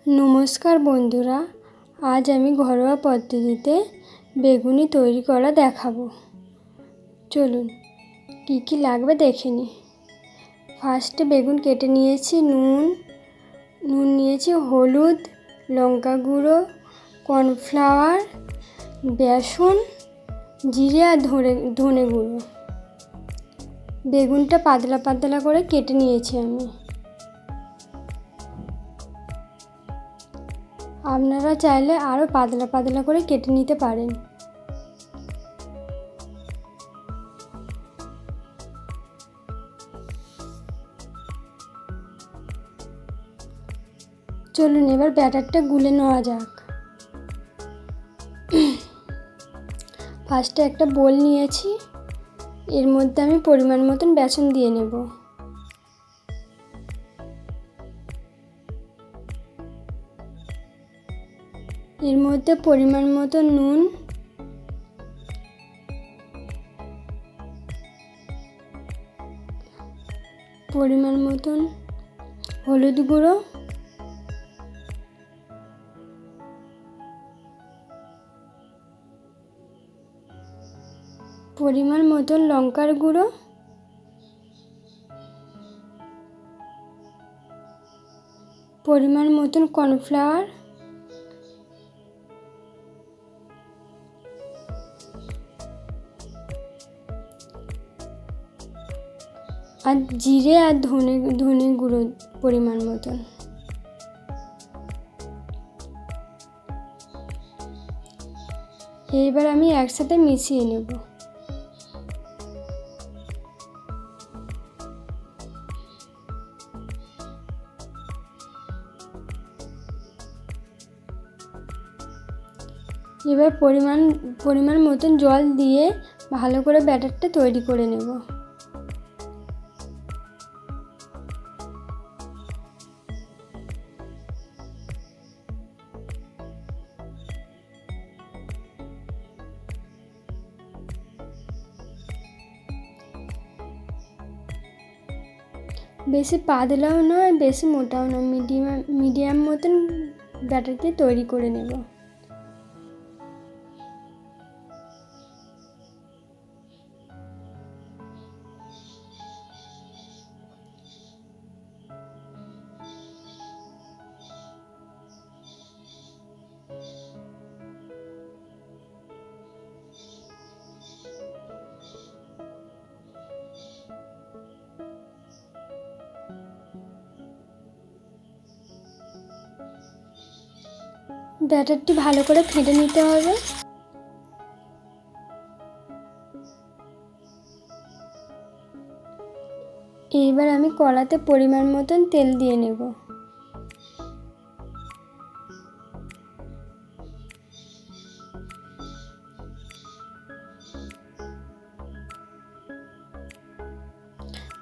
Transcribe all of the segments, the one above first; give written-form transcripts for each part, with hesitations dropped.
নমস্কার বন্ধুরা, আজ আমি ঘরোয়া পদ্ধতিতে বেগুনি তৈরি করা দেখাবো। চলুন কি কি লাগবে দেখে নিই। ফার্স্টে বেগুন কেটে নিয়েছি, নুন নিয়েছি, হলুদ, লঙ্কা গুঁড়ো, কর্নফ্লাওয়ার, বেসন, জিরে আর ধনে গুঁড়ো। বেগুনটা পাতলা পাতলা করে কেটে নিয়েছি আমি। আপনারা চাইলে আরও পাতলা পাতলা করে কেটে নিতে পারেন। চলুন এবার ব্যাটারটা গুলে নেওয়া যাক। ফার্স্টে একটা বোল নিয়েছি, এর মধ্যে আমি পরিমাণ মতন বেসন দিয়ে নেব। এর মধ্যে পরিমাণ মতো নুন, পরিমাণ মতন হলুদ গুঁড়ো, পরিমাণ মতন লঙ্কার গুঁড়ো, পরিমাণ মতন কর্নফ্লাওয়ার, আর জিরে আর ধনে গুঁড়ো পরিমাণ মতন। এইবার আমি একসাথে মিশিয়ে নেব। এবার পরিমাণ মতন জল দিয়ে ভালো করে ব্যাটারটা তৈরি করে নেব। বেশি পাতলাও নয়, বেশি মোটাও নয়, মিডিয়াম মতন ব্যাটারকে তৈরি করে নেব। ব্যাটারটি ভালো করে ফেটে নিতে হবে। এইবার আমি কড়াতে পরিমাণ মতন তেল দিয়ে নেব।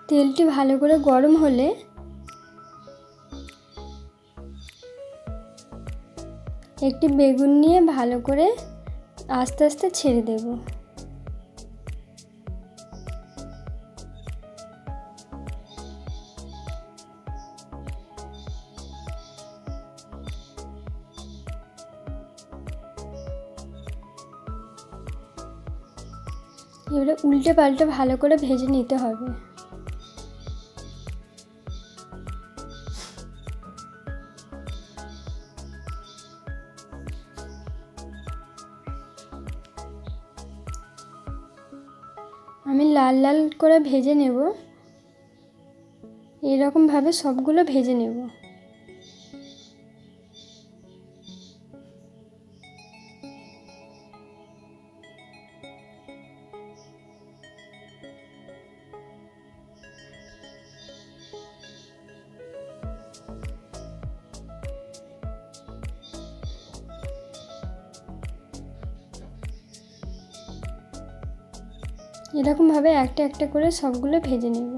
তেলটি ভালো করে গরম হলে একটি বেগুন নিয়ে ভালো করে আস্তে আস্তে ছেড়ে দেব। এবারে উল্টে পাল্টে ভালো করে ভেজে নিতে হবে। আমি লাল লাল করে ভেজে নেব। এরকমভাবে সবগুলো ভেজে নেব। এরকমভাবে একটা একটা করে সবগুলো ভেজে নেব।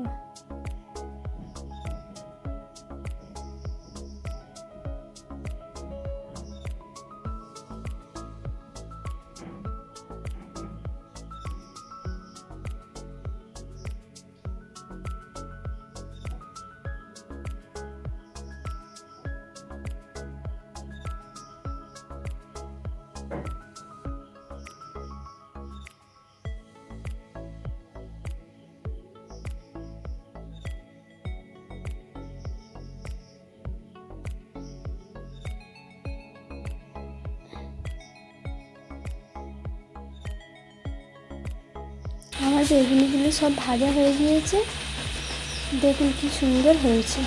আমার বেগুনিগুলো সব ভাজা হয়ে গিয়েছে, দেখুন কি সুন্দর হয়েছে।